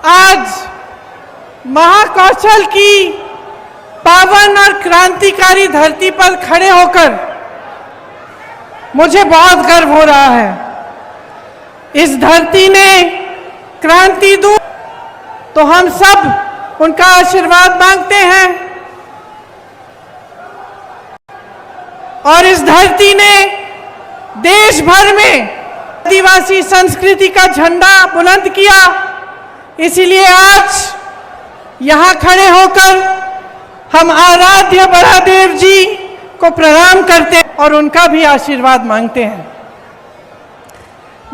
आज महाकौशल की पावन और क्रांतिकारी धरती पर खड़े होकर मुझे बहुत गर्व हो रहा है। इस धरती ने क्रांति दी तो हम सब उनका आशीर्वाद मांगते हैं और इस धरती ने देश भर में आदिवासी संस्कृति का झंडा बुलंद किया। इसीलिए आज यहाँ खड़े होकर हम आराध्य बड़ादेव जी को प्रणाम करते हैं और उनका भी आशीर्वाद मांगते हैं।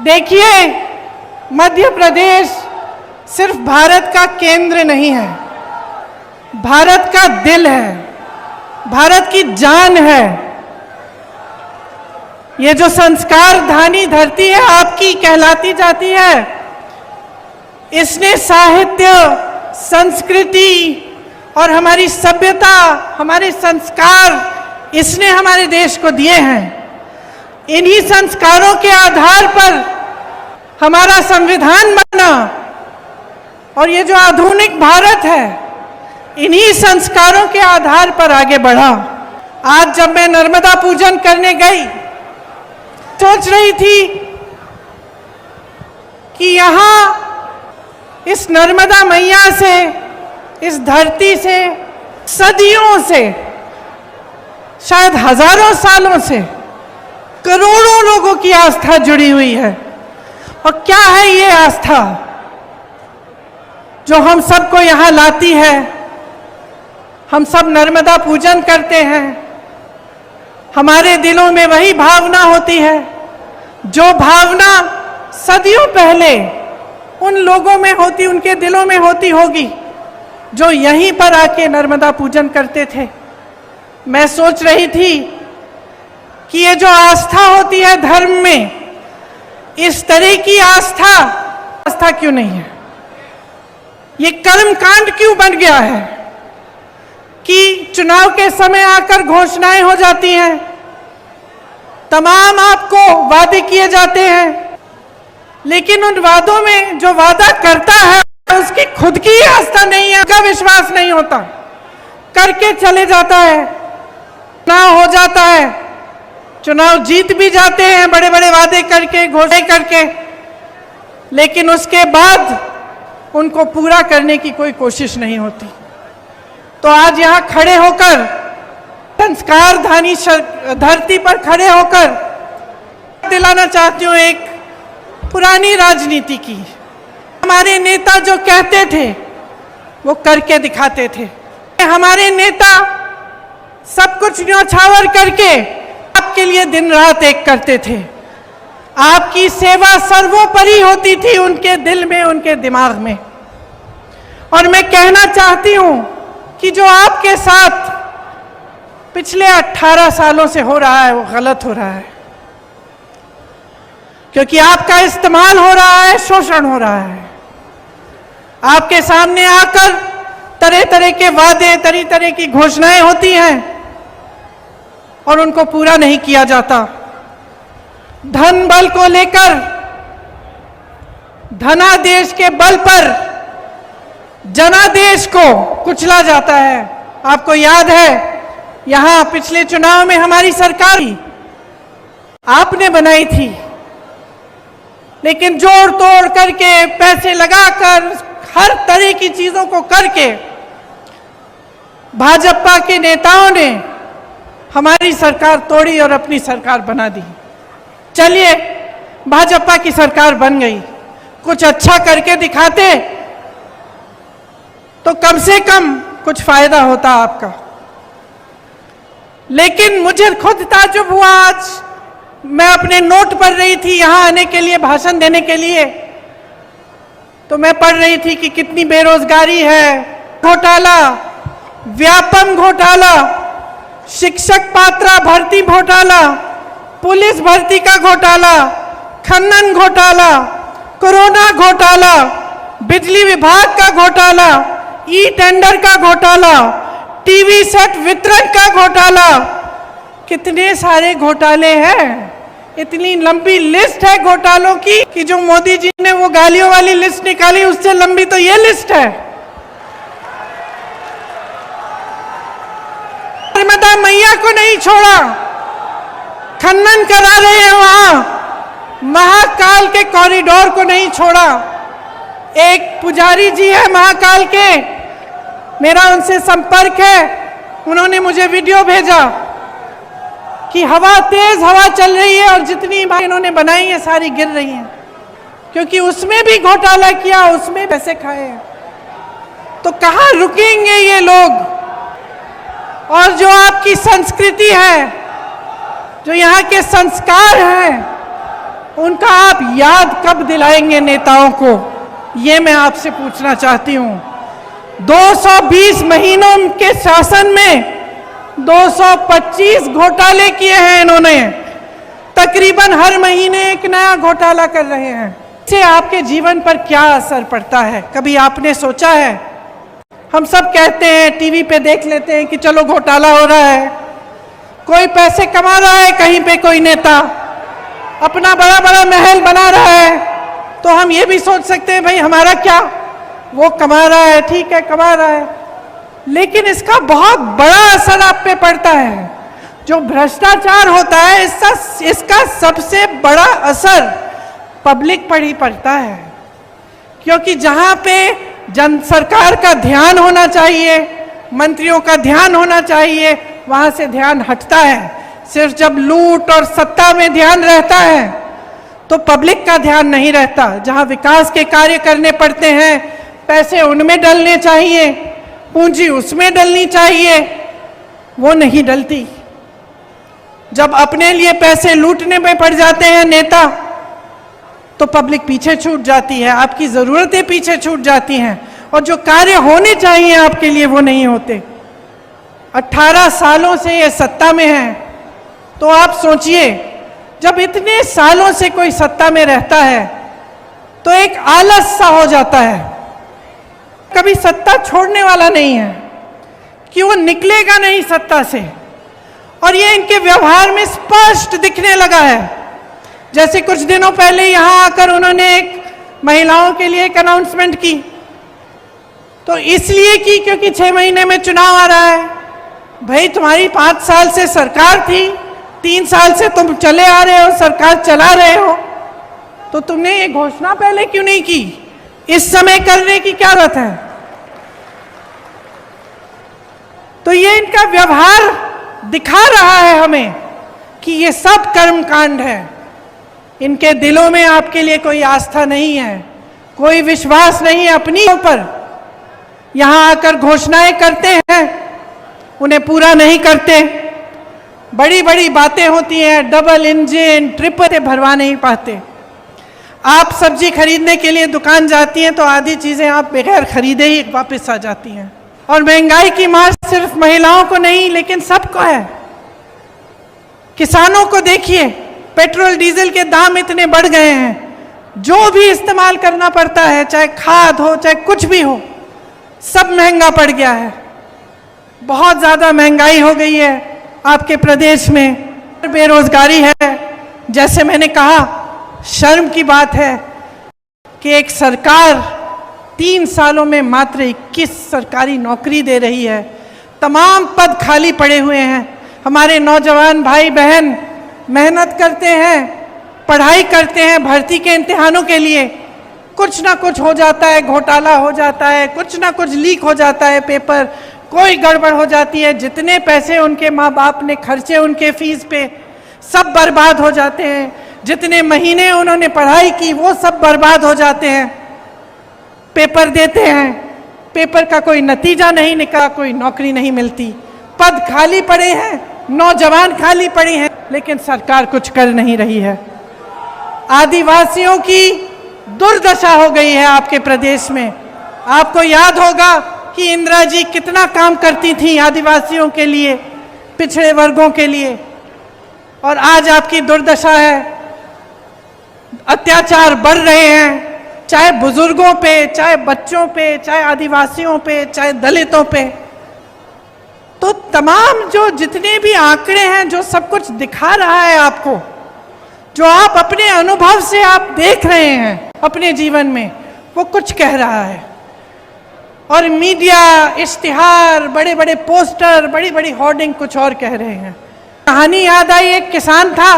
देखिए, मध्य प्रदेश सिर्फ भारत का केंद्र नहीं है, भारत का दिल है, भारत की जान है। ये जो संस्कार धानी धरती है आपकी कहलाती जाती है। इसने साहित्य, संस्कृति और हमारी सभ्यता, हमारे संस्कार इसने हमारे देश को दिए हैं। इन्हीं संस्कारों के आधार पर हमारा संविधान बना और ये जो आधुनिक भारत है इन्हीं संस्कारों के आधार पर आगे बढ़ा। आज जब मैं नर्मदा पूजन करने गई, सोच रही थी कि यहाँ इस नर्मदा मैया से, इस धरती से सदियों से, शायद हजारों सालों से करोड़ों लोगों की आस्था जुड़ी हुई है। और क्या है ये आस्था जो हम सबको यहाँ लाती है? हम सब नर्मदा पूजन करते हैं, हमारे दिलों में वही भावना होती है जो भावना सदियों पहले उन लोगों में होती, उनके दिलों में होती होगी जो यहीं पर आके नर्मदा पूजन करते थे। मैं सोच रही थी कि ये जो आस्था होती है धर्म में, इस तरह की आस्था क्यों नहीं है? ये कर्म कांड क्यों बन गया है कि चुनाव के समय आकर घोषणाएं हो जाती हैं, तमाम आपको वादे किए जाते हैं, लेकिन उन वादों में जो वादा करता है उसकी खुद की आस्था नहीं है, उसका विश्वास नहीं होता, करके चले जाता है। चुनाव हो जाता है, चुनाव जीत भी जाते हैं बड़े बड़े वादे करके, घोषणा करके, लेकिन उसके बाद उनको पूरा करने की कोई कोशिश नहीं होती। तो आज यहाँ खड़े होकर, संस्कार धानी धरती पर खड़े होकर दिलाना चाहती हूँ एक पुरानी राजनीति की। हमारे नेता जो कहते थे वो करके दिखाते थे। हमारे नेता सब कुछ न्यौछावर करके आपके लिए दिन रात एक करते थे। आपकी सेवा सर्वोपरि होती थी उनके दिल में, उनके दिमाग में। और मैं कहना चाहती हूं कि जो आपके साथ पिछले 18 सालों से हो रहा है वो गलत हो रहा है, क्योंकि आपका इस्तेमाल हो रहा है, शोषण हो रहा है। आपके सामने आकर तरह तरह के वादे, तरह तरह की घोषणाएं होती हैं और उनको पूरा नहीं किया जाता। धन बल को लेकर, धनादेश के बल पर जनादेश को कुचला जाता है। आपको याद है, यहां पिछले चुनाव में हमारी सरकार आपने बनाई थी, लेकिन जोड़ तोड़ करके, पैसे लगाकर, हर तरह की चीजों को करके भाजपा के नेताओं ने हमारी सरकार तोड़ी और अपनी सरकार बना दी। चलिए, भाजपा की सरकार बन गई, कुछ अच्छा करके दिखाते तो कम से कम कुछ फायदा होता आपका। लेकिन मुझे खुद ताज्जुब हुआ, आज मैं अपने नोट पढ़ रही थी यहाँ आने के लिए, भाषण देने के लिए, तो मैं पढ़ रही थी कि कितनी बेरोजगारी है, घोटाला, व्यापम घोटाला, शिक्षक पात्रा भर्ती घोटाला, पुलिस भर्ती का घोटाला, खनन घोटाला, कोरोना घोटाला, बिजली विभाग का घोटाला, ई टेंडर का घोटाला, टीवी सेट वितरण का घोटाला। कितने सारे घोटाले हैं। इतनी लंबी लिस्ट है घोटालों की कि जो मोदी जी ने वो गालियों वाली लिस्ट निकाली, उससे लंबी तो ये लिस्ट है। नर्मदा मैया को नहीं छोड़ा, खनन करा रहे हैं वहां। महाकाल के कॉरिडोर को नहीं छोड़ा। एक पुजारी जी है महाकाल के, मेरा उनसे संपर्क है, उन्होंने मुझे वीडियो भेजा कि तेज हवा चल रही है और जितनी बार इन्होंने बनाई है सारी गिर रही हैं, क्योंकि उसमें भी घोटाला किया, उसमें पैसे खाए हैं। तो कहाँ रुकेंगे ये लोग? और जो आपकी संस्कृति है, जो यहाँ के संस्कार हैं, उनका आप याद कब दिलाएंगे नेताओं को? ये मैं आपसे पूछना चाहती हूँ। 220 महीनों के शासन में 225 घोटाले किए हैं इन्होंने। तकरीबन हर महीने एक नया घोटाला कर रहे हैं। इससे आपके जीवन पर क्या असर पड़ता है, कभी आपने सोचा है? हम सब कहते हैं, टीवी पे देख लेते हैं कि चलो घोटाला हो रहा है, कोई पैसे कमा रहा है, कहीं पे कोई नेता अपना बड़ा बड़ा महल बना रहा है, तो हम ये भी सोच सकते हैं भाई हमारा क्या, वो कमा रहा है, ठीक है कमा रहा है। लेकिन इसका बहुत बड़ा असर आप पे पड़ता है। जो भ्रष्टाचार होता है, इसका सबसे बड़ा असर पब्लिक पर ही पड़ता है, क्योंकि जहां पे जन सरकार का ध्यान होना चाहिए, मंत्रियों का ध्यान होना चाहिए, वहां से ध्यान हटता है। सिर्फ जब लूट और सत्ता में ध्यान रहता है तो पब्लिक का ध्यान नहीं रहता। जहां विकास के कार्य करने पड़ते हैं, पैसे उनमें डलने चाहिए, पूंजी उसमें डलनी चाहिए, वो नहीं डलती। जब अपने लिए पैसे लूटने में पड़ जाते हैं नेता, तो पब्लिक पीछे छूट जाती है, आपकी जरूरतें पीछे छूट जाती हैं, और जो कार्य होने चाहिए आपके लिए वो नहीं होते। 18 सालों से ये सत्ता में है, तो आप सोचिए, जब इतने सालों से कोई सत्ता में रहता है तो एक आलस सा हो जाता है, कभी सत्ता छोड़ने वाला नहीं है कि वो निकलेगा नहीं सत्ता से। और ये इनके व्यवहार में स्पष्ट दिखने लगा है। जैसे कुछ दिनों पहले यहां आकर उन्होंने एक महिलाओं के लिए एक अनाउंसमेंट की, तो इसलिए की क्योंकि 6 महीने में चुनाव आ रहा है। भाई तुम्हारी 5 साल से सरकार थी, 3 साल से तुम चले आ रहे हो, सरकार चला रहे हो, तो तुमने ये घोषणा पहले क्यों नहीं की? इस समय करने की क्या जरूरत है? तो ये इनका व्यवहार दिखा रहा है हमें कि ये सब कर्मकांड है। इनके दिलों में आपके लिए कोई आस्था नहीं है, कोई विश्वास नहीं है अपनी ऊपर। यहां आकर घोषणाएं करते हैं, उन्हें पूरा नहीं करते। बड़ी बड़ी बातें होती हैं, डबल इंजन, ट्रिपल से भरवा नहीं पाते। आप सब्जी खरीदने के लिए दुकान जाती हैं तो आधी चीजें आप बगैर खरीदे ही वापस आ जाती हैं। और महंगाई की मार सिर्फ महिलाओं को नहीं लेकिन सबको है। किसानों को देखिए, पेट्रोल डीजल के दाम इतने बढ़ गए हैं, जो भी इस्तेमाल करना पड़ता है, चाहे खाद हो चाहे कुछ भी हो, सब महंगा पड़ गया है। बहुत ज्यादा महंगाई हो गई है आपके प्रदेश में, बेरोजगारी है। जैसे मैंने कहा, शर्म की बात है कि एक सरकार 3 सालों में मात्र 21 सरकारी नौकरी दे रही है। तमाम पद खाली पड़े हुए हैं। हमारे नौजवान भाई बहन मेहनत करते हैं, पढ़ाई करते हैं भर्ती के इम्तिहानों के लिए, कुछ ना कुछ हो जाता है, घोटाला हो जाता है, कुछ ना कुछ लीक हो जाता है पेपर, कोई गड़बड़ हो जाती है। जितने पैसे उनके माँ बाप ने खर्चे उनके फीस पे, सब बर्बाद हो जाते हैं। जितने महीने उन्होंने पढ़ाई की वो सब बर्बाद हो जाते हैं। पेपर देते हैं, पेपर का कोई नतीजा नहीं निकला, कोई नौकरी नहीं मिलती, पद खाली पड़े हैं, नौजवान खाली पड़े हैं, लेकिन सरकार कुछ कर नहीं रही है। आदिवासियों की दुर्दशा हो गई है आपके प्रदेश में। आपको याद होगा कि इंदिरा जी कितना काम करती थी आदिवासियों के लिए, पिछड़े वर्गों के लिए, और आज आपकी दुर्दशा है। अत्याचार बढ़ रहे हैं, चाहे बुजुर्गों पे, चाहे बच्चों पे, चाहे आदिवासियों पे, चाहे दलितों पे। तो तमाम जो जितने भी आंकड़े हैं, जो सब कुछ दिखा रहा है आपको, जो आप अपने अनुभव से आप देख रहे हैं अपने जीवन में, वो कुछ कह रहा है, और मीडिया, इश्तिहार, बड़े बड़े पोस्टर, बड़ी बड़ी होर्डिंग कुछ और कह रहे हैं। कहानी याद आई, एक किसान था,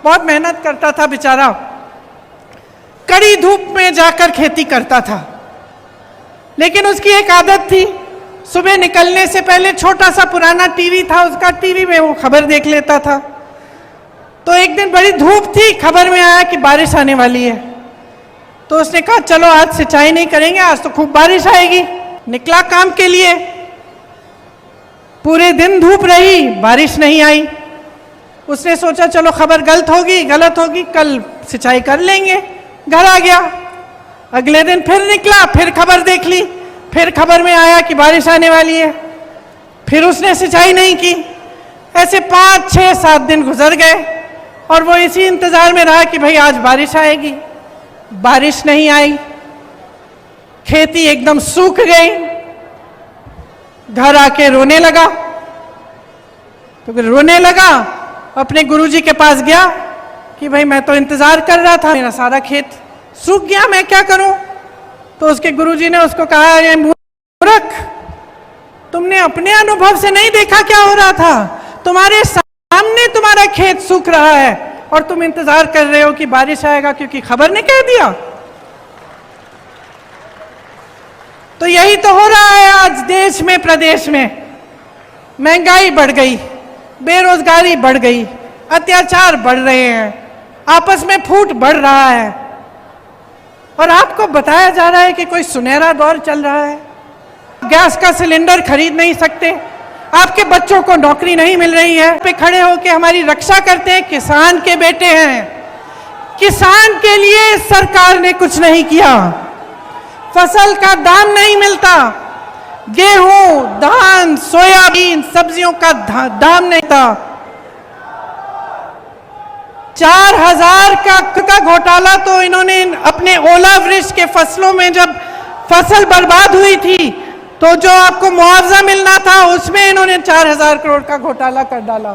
बहुत मेहनत करता था बेचारा, कड़ी धूप में जाकर खेती करता था, लेकिन उसकी एक आदत थी, सुबह निकलने से पहले छोटा सा पुराना टीवी था उसका, टीवी में वो खबर देख लेता था। तो एक दिन बड़ी धूप थी, खबर में आया कि बारिश आने वाली है, तो उसने कहा चलो आज सिंचाई नहीं करेंगे, आज तो खूब बारिश आएगी। निकला काम के लिए, पूरे दिन धूप रही, बारिश नहीं आई। उसने सोचा चलो खबर गलत होगी, कल सिंचाई कर लेंगे, घर आ गया। अगले दिन फिर निकला, फिर खबर देख ली, फिर खबर में आया कि बारिश आने वाली है, फिर उसने सिंचाई नहीं की। ऐसे 5, 6, 7 दिन गुजर गए और वो इसी इंतजार में रहा कि भाई आज बारिश आएगी। बारिश नहीं आई, खेती एकदम सूख गई। घर आके रोने लगा, तो फिर रोने लगा, अपने गुरुजी के पास गया कि भाई मैं तो इंतजार कर रहा था, मेरा सारा खेत सूख गया, मैं क्या करूं। तो उसके गुरुजी ने उसको कहा, अरे मूर्ख, तुमने अपने अनुभव से नहीं देखा क्या हो रहा था, तुम्हारे सामने तुम्हारा खेत सूख रहा है और तुम इंतजार कर रहे हो कि बारिश आएगा क्योंकि खबर ने कह दिया। तो यही तो हो रहा है आज देश में, प्रदेश में। महंगाई बढ़ गई, बेरोजगारी बढ़ गई, अत्याचार बढ़ रहे हैं, आपस में फूट बढ़ रहा है, और आपको बताया जा रहा है कि कोई सुनहरा दौर चल रहा है। गैस का सिलेंडर खरीद नहीं सकते, आपके बच्चों को नौकरी नहीं मिल रही है, पे खड़े होकर हमारी रक्षा करते हैं, किसान के बेटे हैं। किसान के लिए सरकार ने कुछ नहीं किया, फसल का दाम नहीं मिलता, गेहूं, धान, सोयाबीन, सब्जियों का दाम नहीं था। 4000 का घोटाला तो इन्होंने अपने ओलावृष्टि के फसलों में, जब फसल बर्बाद हुई थी तो जो आपको मुआवजा मिलना था उसमें इन्होंने 4000 करोड़ का घोटाला कर डाला।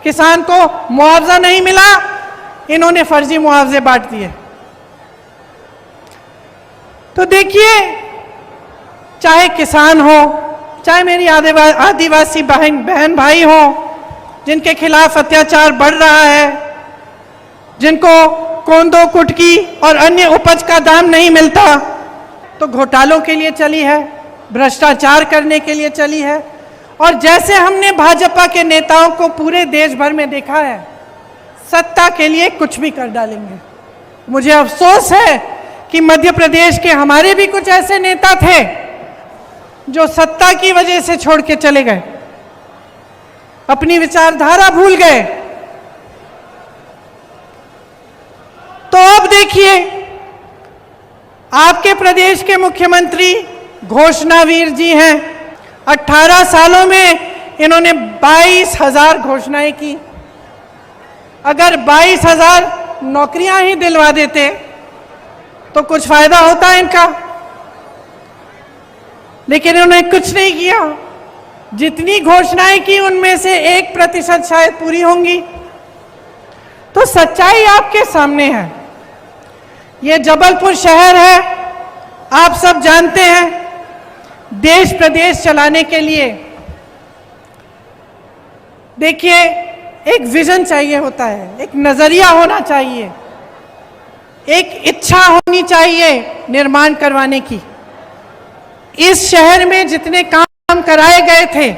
किसान को मुआवजा नहीं मिला, इन्होंने फर्जी मुआवजे बांट दिए। तो देखिए, चाहे किसान हो, चाहे मेरी आदिवासी बहन भाई हो, जिनके खिलाफ अत्याचार बढ़ रहा है, जिनको कोंदो, कुटकी और अन्य उपज का दाम नहीं मिलता, तो घोटालों के लिए चली है, भ्रष्टाचार करने के लिए चली है। और जैसे हमने भाजपा के नेताओं को पूरे देश भर में देखा है, सत्ता के लिए कुछ भी कर डालेंगे। मुझे अफसोस है कि मध्य प्रदेश के हमारे भी कुछ ऐसे नेता थे जो सत्ता की वजह से छोड़ के चले गए, अपनी विचारधारा भूल गए। तो अब देखिए, आपके प्रदेश के मुख्यमंत्री घोषणावीर जी हैं। 18 सालों में इन्होंने 22,000 घोषणाएं की। अगर 22,000 नौकरियां ही दिलवा देते तो कुछ फायदा होता इनका, लेकिन इन्होंने कुछ नहीं किया। जितनी घोषणाएं की उनमें से 1% शायद पूरी होंगी। तो सच्चाई आपके सामने है। ये जबलपुर शहर है, आप सब जानते हैं, देश प्रदेश चलाने के लिए देखिए एक विजन चाहिए होता है, एक नजरिया होना चाहिए, एक इच्छा होनी चाहिए निर्माण करवाने की। इस शहर में जितने काम कराए गए थे,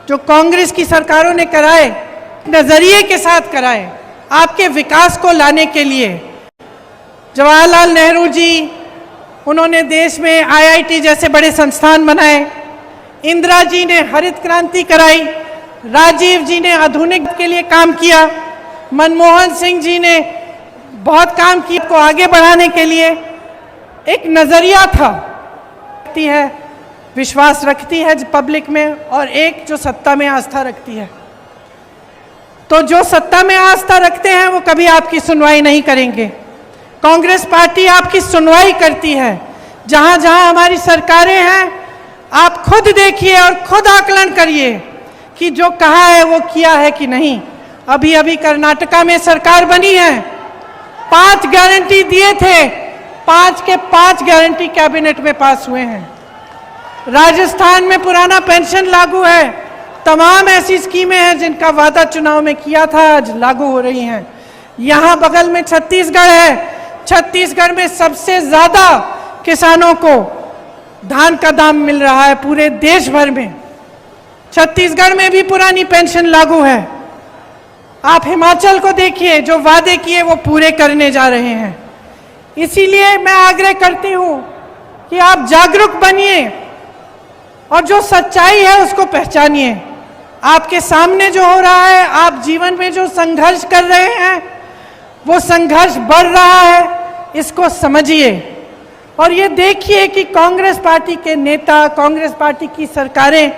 जो कांग्रेस की सरकारों ने कराए, नजरिए के साथ कराए, आपके विकास को लाने के लिए। जवाहरलाल नेहरू जी, उन्होंने देश में IIT जैसे बड़े संस्थान बनाए। इंदिरा जी ने हरित क्रांति कराई। राजीव जी ने आधुनिक के लिए काम किया। मनमोहन सिंह जी ने बहुत काम किया को आगे बढ़ाने के लिए। एक नजरिया था, है विश्वास रखती है पब्लिक में, और एक जो सत्ता में आस्था रखती है। तो जो सत्ता में आस्था रखते हैं वो कभी आपकी सुनवाई नहीं करेंगे। कांग्रेस पार्टी आपकी सुनवाई करती है। जहां जहां हमारी सरकारें हैं, आप खुद देखिए और खुद आकलन करिए कि जो कहा है वो किया है कि नहीं। अभी अभी कर्नाटका में सरकार बनी है, 5 गारंटी दिए थे, 5 के 5 गारंटी कैबिनेट में पास हुए हैं। राजस्थान में पुराना पेंशन लागू है। तमाम ऐसी स्कीमें हैं जिनका वादा चुनाव में किया था, आज लागू हो रही हैं। यहाँ बगल में छत्तीसगढ़ है, छत्तीसगढ़ में सबसे ज्यादा किसानों को धान का दाम मिल रहा है पूरे देश भर में। छत्तीसगढ़ में भी पुरानी पेंशन लागू है। आप हिमाचल को देखिए, जो वादे किए वो पूरे करने जा रहे हैं। इसीलिए मैं आग्रह करती हूं कि आप जागरूक बनिए और जो सच्चाई है उसको पहचानिए। आपके सामने जो हो रहा है, आप जीवन में जो संघर्ष कर रहे हैं, वो संघर्ष बढ़ रहा है, इसको समझिए। और ये देखिए कि कांग्रेस पार्टी के नेता, कांग्रेस पार्टी की सरकारें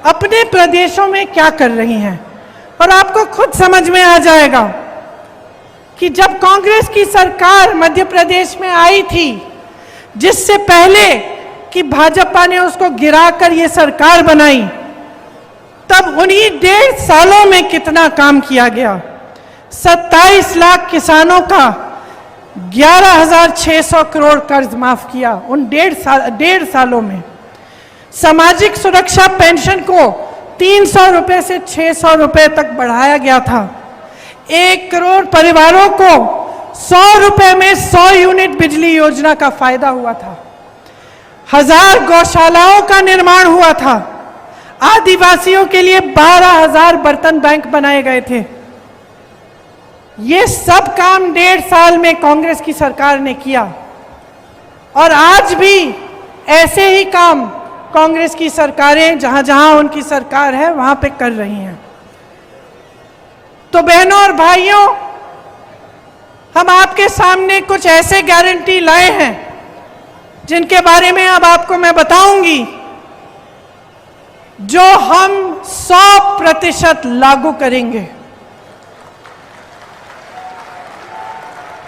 अपने प्रदेशों में क्या कर रही हैं, और आपको खुद समझ में आ जाएगा कि जब कांग्रेस की सरकार मध्य प्रदेश में आई थी, जिससे पहले कि भाजपा ने उसको गिराकर ये सरकार बनाई, तब उन्हीं 1.5 सालों में कितना काम किया गया। 27 लाख किसानों का 11,600 करोड़ कर्ज माफ किया उन 1.5 सालों में। सामाजिक सुरक्षा पेंशन को 300 रुपए से 600 रुपए तक बढ़ाया गया था। 1 करोड़ परिवारों को 100 रुपए में 100 यूनिट बिजली योजना का फायदा हुआ था। 1000 गौशालाओं का निर्माण हुआ था। आदिवासियों के लिए 12,000 बर्तन बैंक बनाए गए थे। ये सब काम 1.5 साल में कांग्रेस की सरकार ने किया, और आज भी ऐसे ही काम कांग्रेस की सरकारें जहां जहां उनकी सरकार है वहां पे कर रही हैं। तो बहनों और भाइयों, हम आपके सामने कुछ ऐसे गारंटी लाए हैं जिनके बारे में अब आपको मैं बताऊंगी, जो हम 100% लागू करेंगे।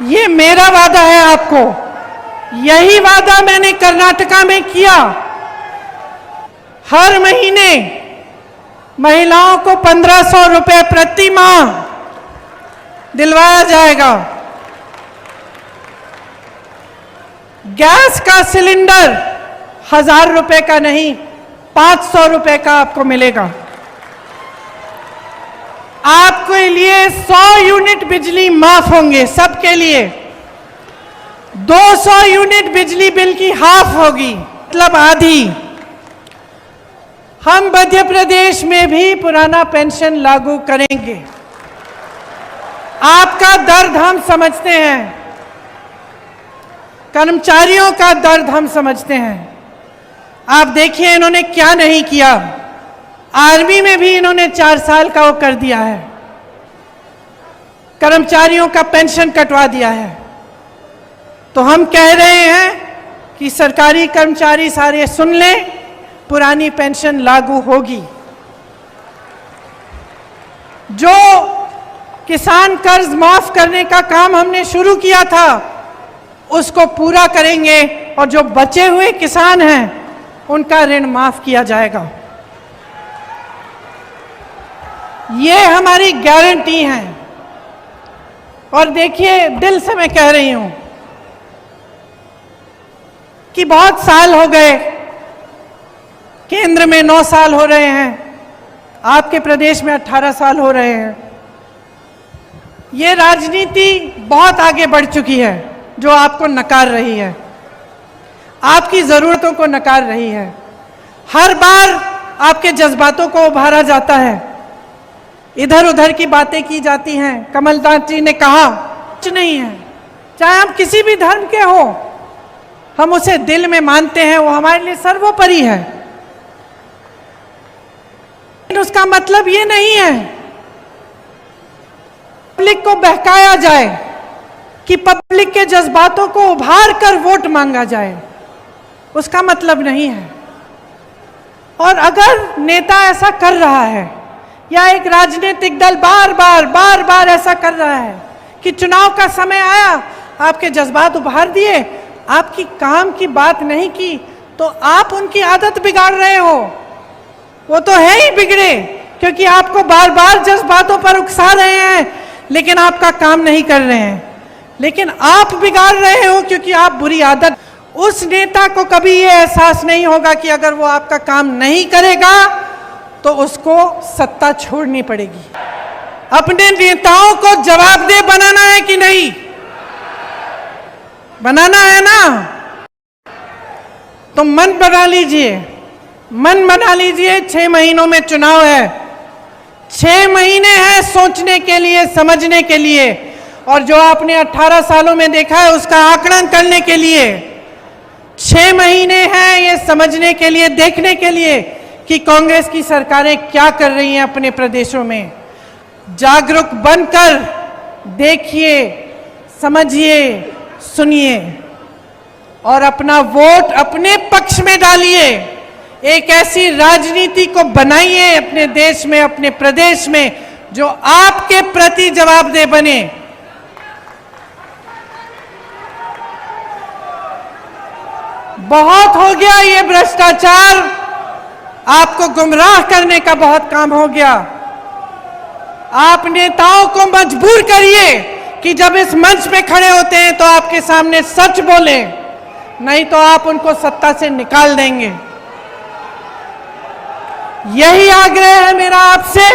ये मेरा वादा है आपको। यही वादा मैंने कर्नाटका में किया। हर महीने महिलाओं को 1500 रुपए प्रति माह दिलवाया जाएगा। गैस का सिलेंडर 1000 रुपए का नहीं, 500 रुपए का आपको मिलेगा। आपके लिए 100 यूनिट बिजली माफ होंगे, सबके लिए। 200 यूनिट बिजली बिल की हाफ होगी, मतलब आधी। हम मध्य प्रदेश में भी पुराना पेंशन लागू करेंगे। आपका दर्द हम समझते हैं, कर्मचारियों का दर्द हम समझते हैं। आप देखिए इन्होंने क्या नहीं किया। आर्मी में भी इन्होंने 4 साल का वो कर दिया है, कर्मचारियों का पेंशन कटवा दिया है। तो हम कह रहे हैं कि सरकारी कर्मचारी सारे सुन लें, पुरानी पेंशन लागू होगी। जो किसान कर्ज माफ करने का काम हमने शुरू किया था, उसको पूरा करेंगे, और जो बचे हुए किसान हैं उनका ऋण माफ किया जाएगा। ये हमारी गारंटी है। और देखिए, दिल से मैं कह रही हूं कि बहुत साल हो गए, केंद्र में 9 साल हो रहे हैं, आपके प्रदेश में 18 साल हो रहे हैं। ये राजनीति बहुत आगे बढ़ चुकी है, जो आपको नकार रही है, आपकी जरूरतों को नकार रही है। हर बार आपके जज्बातों को उभारा जाता है, इधर उधर की बातें की जाती हैं। कमलनाथ जी ने कहा कुछ नहीं है, चाहे हम किसी भी धर्म के हो, हम उसे दिल में मानते हैं, वो हमारे लिए सर्वोपरि है। लेकिन उसका मतलब ये नहीं है पब्लिक को बहकाया जाए, कि पब्लिक के जज्बातों को उभार कर वोट मांगा जाए, उसका मतलब नहीं है। और अगर नेता ऐसा कर रहा है, या एक राजनीतिक दल बार बार ऐसा कर रहा है कि चुनाव का समय आया, आपके जज्बात उभार दिए, आपकी काम की बात नहीं की, तो आप उनकी आदत बिगाड़ रहे हो। वो तो है ही बिगड़े, क्योंकि आपको बार बार जज्बातों पर उकसा रहे हैं, लेकिन आपका काम नहीं कर रहे हैं। लेकिन आप बिगाड़ रहे हो क्योंकि आप बुरी आदत। उस नेता को कभी ये एहसास नहीं होगा कि अगर वो आपका काम नहीं करेगा तो उसको सत्ता छोड़नी पड़ेगी। अपने नेताओं को जवाबदेह बनाना है कि नहीं? बनाना है ना? तो मन बना लीजिए, मन बना लीजिए। 6 महीनों में चुनाव है, 6 महीने हैं सोचने के लिए, समझने के लिए, और जो आपने 18 सालों में देखा है उसका आकलन करने के लिए 6 महीने हैं ये समझने के लिए, देखने के लिए कि कांग्रेस की सरकारें क्या कर रही हैं अपने प्रदेशों में। जागरूक बनकर देखिए, समझिए, सुनिए और अपना वोट अपने पक्ष में डालिए। एक ऐसी राजनीति को बनाइए अपने देश में, अपने प्रदेश में, जो आपके प्रति जवाबदेह बने। बहुत हो गया ये भ्रष्टाचार, आपको गुमराह करने का बहुत काम हो गया। आप नेताओं को मजबूर करिए कि जब इस मंच पे खड़े होते हैं तो आपके सामने सच बोले, नहीं तो आप उनको सत्ता से निकाल देंगे। यही आग्रह है मेरा आपसे।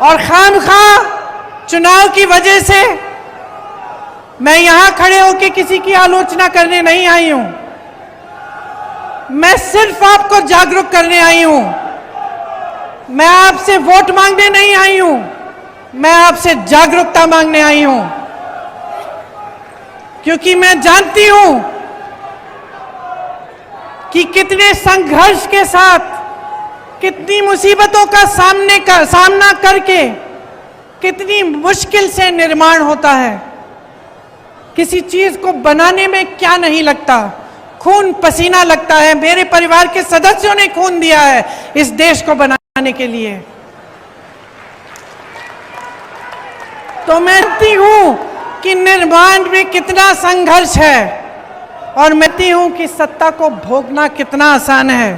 और खामखा चुनाव की वजह से मैं यहां खड़े होकर किसी की आलोचना करने नहीं आई हूं। मैं सिर्फ आपको जागरूक करने आई हूं। मैं आपसे वोट मांगने नहीं आई हूं, मैं आपसे जागरूकता मांगने आई हूं। क्योंकि मैं जानती हूं कि कितने संघर्ष के साथ, कितनी मुसीबतों का सामना करके कितनी मुश्किल से निर्माण होता है। किसी चीज को बनाने में क्या नहीं लगता, खून पसीना लगता है। मेरे परिवार के सदस्यों ने खून दिया है इस देश को बनाने के लिए। तो मैं जानती हूं कि निर्माण में कितना संघर्ष है और मैं जानती हूं कि सत्ता को भोगना कितना आसान है।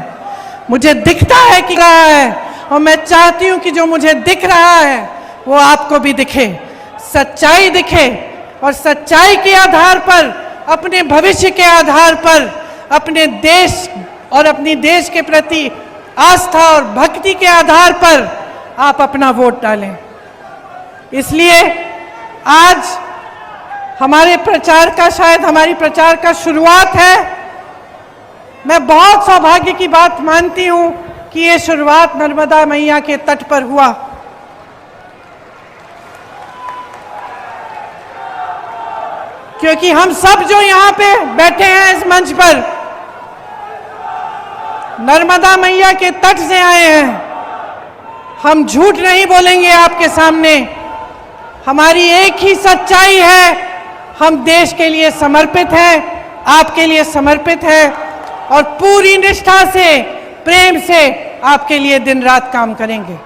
मुझे दिखता है कि रहा है, और मैं चाहती हूं कि जो मुझे दिख रहा है वो आपको भी दिखे, सच्चाई दिखे, और सच्चाई के आधार पर, अपने भविष्य के आधार पर, अपने देश और अपनी देश के प्रति आस्था और भक्ति के आधार पर आप अपना वोट डालें। इसलिए आज हमारे प्रचार का, शायद हमारी प्रचार का शुरुआत है। मैं बहुत सौभाग्य की बात मानती हूं कि ये शुरुआत नर्मदा मैया के तट पर हुआ। क्योंकि हम सब जो यहाँ पे बैठे हैं इस मंच पर, नर्मदा मैया के तट से आए हैं। हम झूठ नहीं बोलेंगे आपके सामने। हमारी एक ही सच्चाई है, हम देश के लिए समर्पित हैं, आपके लिए समर्पित हैं, और पूरी निष्ठा से, प्रेम से आपके लिए दिन रात काम करेंगे।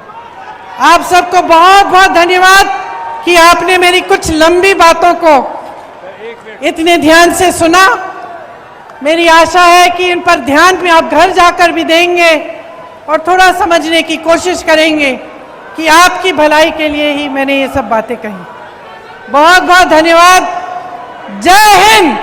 आप सबको बहुत बहुत धन्यवाद कि आपने मेरी कुछ लंबी बातों को इतने ध्यान से सुना। मेरी आशा है कि इन पर ध्यान भी आप घर जाकर भी देंगे और थोड़ा समझने की कोशिश करेंगे कि आपकी भलाई के लिए ही मैंने ये सब बातें कही। बहुत बहुत धन्यवाद। जय हिंद।